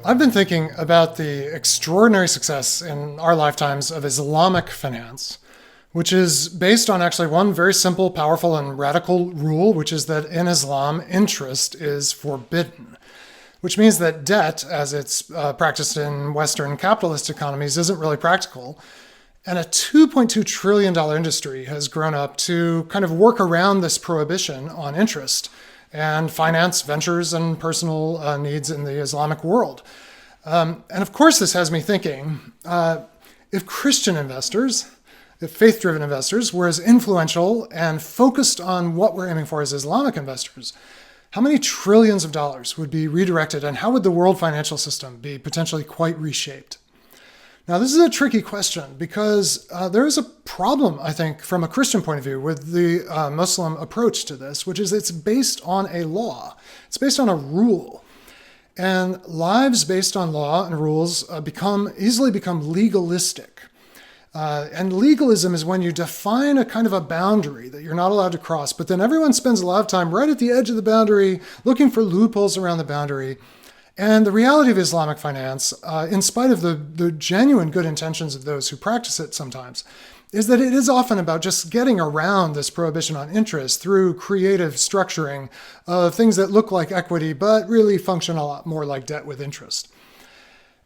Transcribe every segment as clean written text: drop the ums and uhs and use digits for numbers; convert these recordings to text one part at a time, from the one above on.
I've been thinking about the extraordinary success in our lifetimes of Islamic finance, which is based on actually one very simple, powerful, and radical rule, which is that in Islam, interest is forbidden, which means that debt, as it's practiced in Western capitalist economies, isn't really practical. And a $2.2 trillion industry has grown up to kind of work around this prohibition on interest and finance ventures and personal needs in the Islamic world. And of course, this has me thinking, if Christian investors, if faith-driven investors were as influential and focused on what we're aiming for as Islamic investors, how many trillions of dollars would be redirected and how would the world financial system be potentially quite reshaped? Now, this is a tricky question because there is a problem, I think, from a Christian point of view with the Muslim approach to this, which is it's based on a law. It's based on a rule. And lives based on law and rules easily become legalistic. And legalism is when you define a kind of a boundary that you're not allowed to cross, but then everyone spends a lot of time right at the edge of the boundary, looking for loopholes around the boundary. And the reality of Islamic finance, in spite of the genuine good intentions of those who practice it sometimes, is that it is often about just getting around this prohibition on interest through creative structuring of things that look like equity, but really function a lot more like debt with interest.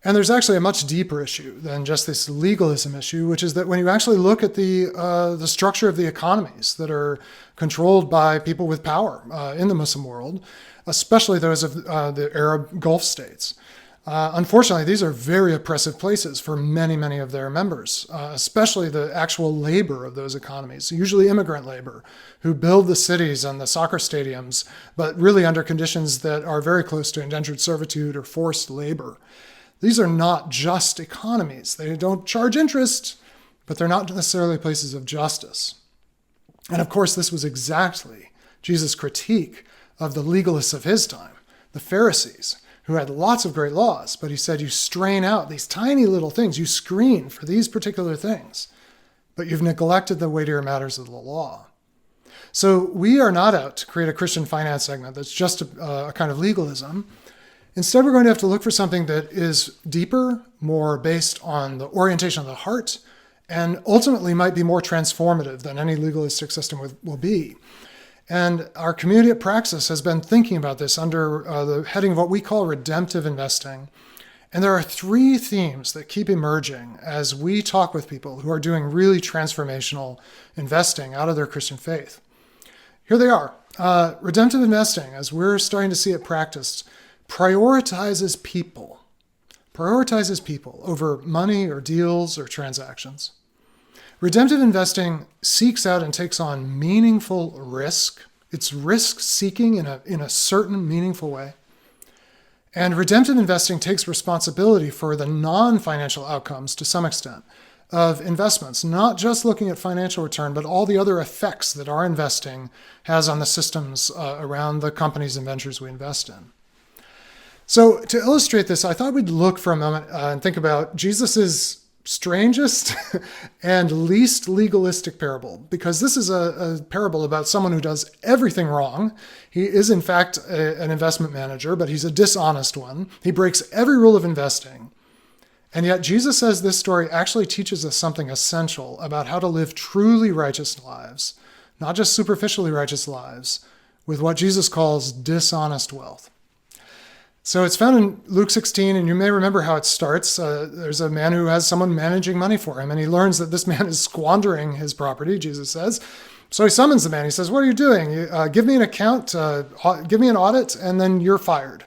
And there's actually a much deeper issue than just this legalism issue, which is that when you actually look at the structure of the economies that are controlled by people with power in the Muslim world, especially those of the Arab Gulf states. Unfortunately, these are very oppressive places for many, many of their members, especially the actual labor of those economies, usually immigrant labor, who build the cities and the soccer stadiums, but really under conditions that are very close to indentured servitude or forced labor. These are not just economies. They don't charge interest, but they're not necessarily places of justice. And of course, this was exactly Jesus' critique of the legalists of his time, the Pharisees, who had lots of great laws, but he said you strain out these tiny little things, you screen for these particular things, but you've neglected the weightier matters of the law. So we are not out to create a Christian finance segment that's just a kind of legalism. Instead, we're going to have to look for something that is deeper, more based on the orientation of the heart, and ultimately might be more transformative than any legalistic system will be. And our community at Praxis has been thinking about this under the heading of what we call redemptive investing. And there are three themes that keep emerging as we talk with people who are doing really transformational investing out of their Christian faith. Here they are. Redemptive investing, as we're starting to see it practiced, prioritizes people over money or deals or transactions. Redemptive investing seeks out and takes on meaningful risk. It's risk-seeking in a certain meaningful way. And redemptive investing takes responsibility for the non-financial outcomes to some extent of investments, not just looking at financial return, but all the other effects that our investing has on the systems around the companies and ventures we invest in. So to illustrate this, I thought we'd look for a moment and think about Jesus's strangest and least legalistic parable, because this is a parable about someone who does everything wrong. He is, in fact, an investment manager, but he's a dishonest one. He breaks every rule of investing. And yet Jesus says this story actually teaches us something essential about how to live truly righteous lives, not just superficially righteous lives, with what Jesus calls dishonest wealth. So it's found in Luke 16, and you may remember how it starts. There's a man who has someone managing money for him, and he learns that this man is squandering his property, Jesus says. So he summons the man. He says, "What are you doing? Give me an account, give me an audit, and then you're fired."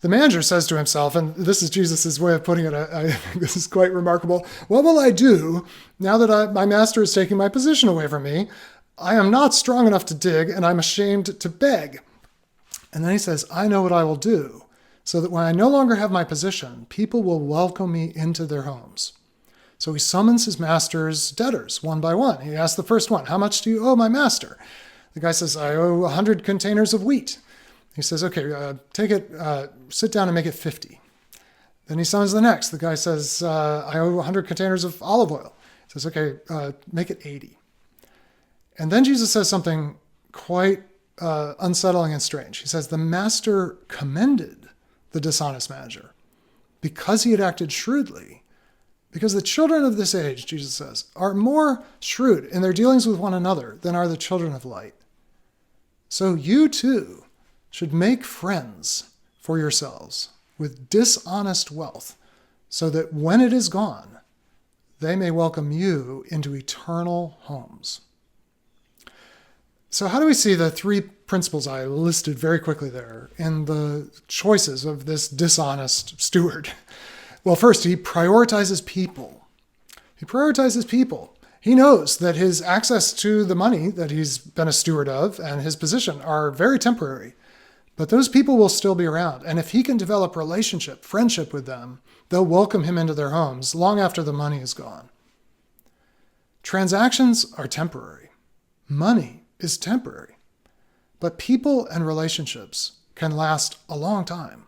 The manager says to himself, and this is Jesus' way of putting it, I think this is quite remarkable, "What will I do now that my master is taking my position away from me? I am not strong enough to dig, and I'm ashamed to beg." And then he says, "I know what I will do, so that when I no longer have my position, people will welcome me into their homes." So he summons his master's debtors one by one. He asks the first one, "How much do you owe my master?" The guy says, "I owe 100 containers of wheat." He says, "Okay, take it, sit down and make it 50. Then he summons the next. The guy says, "I owe 100 containers of olive oil." He says, "Okay, make it 80. And then Jesus says something quite unsettling and strange. He says, "The master commended the dishonest manager." because he had acted shrewdly. Because the children of this age, Jesus says, are more shrewd in their dealings with one another than are the children of light. So you too should make friends for yourselves with dishonest wealth, so that when it is gone, they may welcome you into eternal homes. So how do we see the three principles I listed very quickly there in the choices of this dishonest steward? Well, first, he prioritizes people. He prioritizes people. He knows that his access to the money that he's been a steward of and his position are very temporary, but those people will still be around. And if he can develop relationship, friendship with them, they'll welcome him into their homes long after the money is gone. Transactions are temporary. Money is temporary. But people and relationships can last a long time.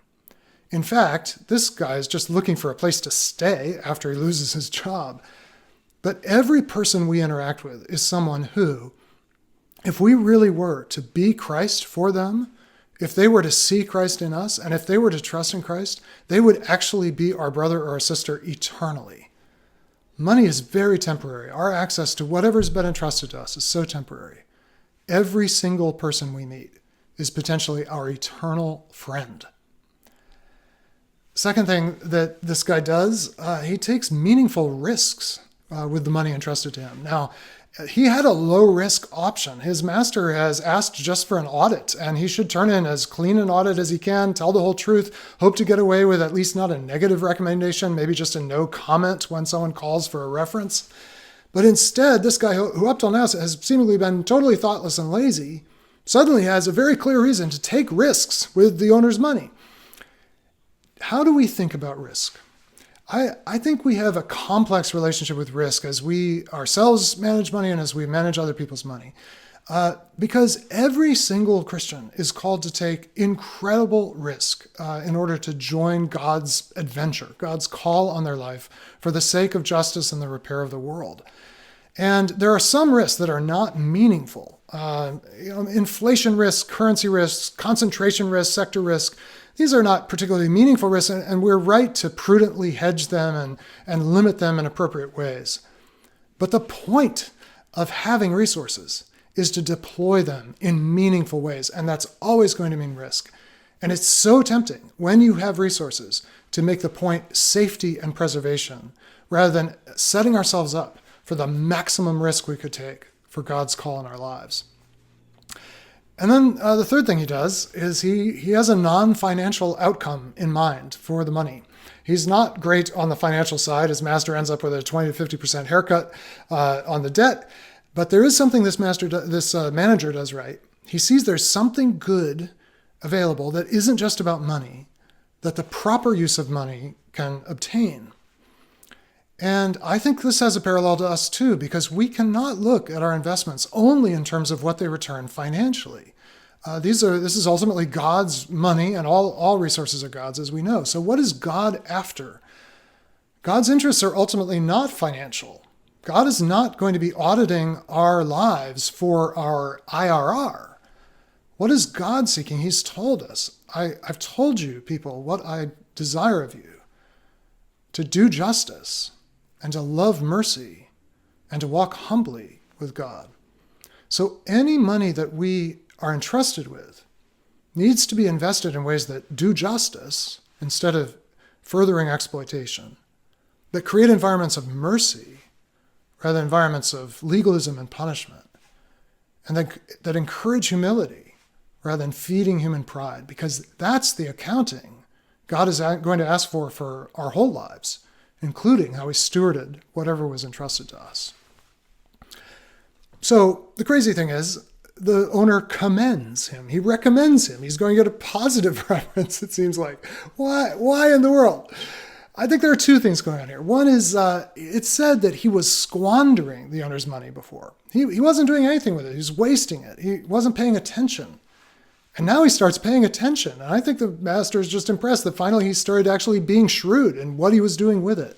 In fact, this guy is just looking for a place to stay after he loses his job. But every person we interact with is someone who, if we really were to be Christ for them, if they were to see Christ in us, and if they were to trust in Christ, they would actually be our brother or our sister eternally. Money is very temporary. Our access to whatever's been entrusted to us is so temporary. Every single person we meet is potentially our eternal friend. Second thing that this guy does, he takes meaningful risks with the money entrusted to him. Now, he had a low-risk option. His master has asked just for an audit, and he should turn in as clean an audit as he can, tell the whole truth, hope to get away with at least not a negative recommendation, maybe just a no comment when someone calls for a reference. But instead, this guy, who up till now has seemingly been totally thoughtless and lazy, suddenly has a very clear reason to take risks with the owner's money. How do we think about risk? I think we have a complex relationship with risk as we ourselves manage money and as we manage other people's money. Because every single Christian is called to take incredible risk in order to join God's adventure, God's call on their life for the sake of justice and the repair of the world. And there are some risks that are not meaningful. Inflation risk, currency risks, concentration risk, sector risk. These are not particularly meaningful risks, and we're right to prudently hedge them and limit them in appropriate ways. But the point of having resources is to deploy them in meaningful ways, and that's always going to mean risk. And it's so tempting when you have resources to make the point safety and preservation, rather than setting ourselves up for the maximum risk we could take for God's call in our lives. And then the third thing he does is he has a non-financial outcome in mind for the money. He's not great on the financial side. His master ends up with a 20 to 50% haircut on the debt. But there is something this manager does right. He sees there's something good available that isn't just about money, that the proper use of money can obtain. And I think this has a parallel to us too, because we cannot look at our investments only in terms of what they return financially. This is ultimately God's money, and all resources are God's, as we know. So what is God after? God's interests are ultimately not financial. God is not going to be auditing our lives for our IRR. What is God seeking? He's told us, I've told you, people, what I desire of you, to do justice, and to love mercy, and to walk humbly with God. So any money that we are entrusted with needs to be invested in ways that do justice instead of furthering exploitation, that create environments of mercy rather than environments of legalism and punishment, and that encourage humility rather than feeding human pride, because that's the accounting God is going to ask for our whole lives, including how we stewarded whatever was entrusted to us. So the crazy thing is, the owner commends him. He recommends him. He's going to get a positive reference, it seems like. Why in the world? I think there are two things going on here. One is, it's said that he was squandering the owner's money before. He wasn't doing anything with it. He was wasting it. He wasn't paying attention. And now he starts paying attention. And I think the master is just impressed that finally he started actually being shrewd in what he was doing with it.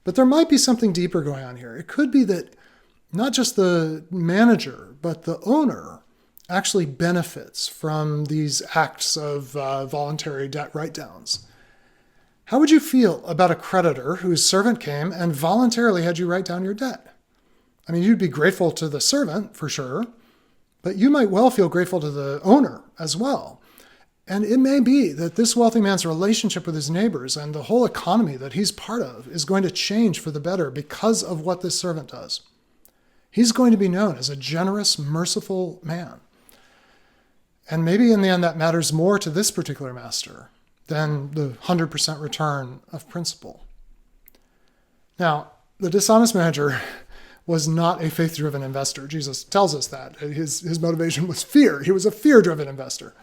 But there might be something deeper going on here. It could be that not just the manager, but the owner actually benefits from these acts of voluntary debt write-downs. How would you feel about a creditor whose servant came and voluntarily had you write down your debt? I mean, you'd be grateful to the servant, for sure, but you might well feel grateful to the owner as well. And it may be that this wealthy man's relationship with his neighbors and the whole economy that he's part of is going to change for the better because of what this servant does. He's going to be known as a generous, merciful man. And maybe in the end that matters more to this particular master than the 100% return of principal. Now, the dishonest manager was not a faith-driven investor. Jesus tells us that. His motivation was fear. He was a fear-driven investor.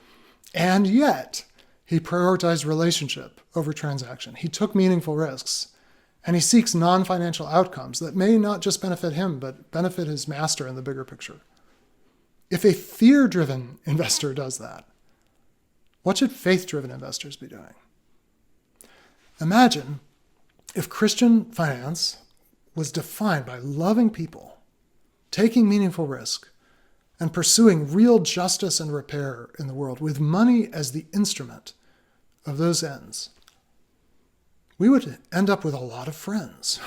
And yet, he prioritized relationship over transaction. He took meaningful risks, and he seeks non-financial outcomes that may not just benefit him, but benefit his master in the bigger picture. If a fear-driven investor does that, what should faith-driven investors be doing? Imagine if Christian finance was defined by loving people, taking meaningful risk, and pursuing real justice and repair in the world with money as the instrument of those ends. We would end up with a lot of friends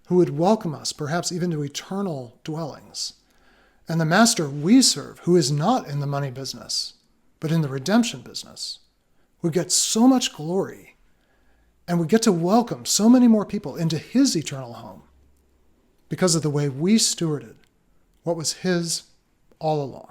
who would welcome us, perhaps even to eternal dwellings. And the master we serve, who is not in the money business, but in the redemption business, would get so much glory and would get to welcome so many more people into his eternal home because of the way we stewarded what was his all along.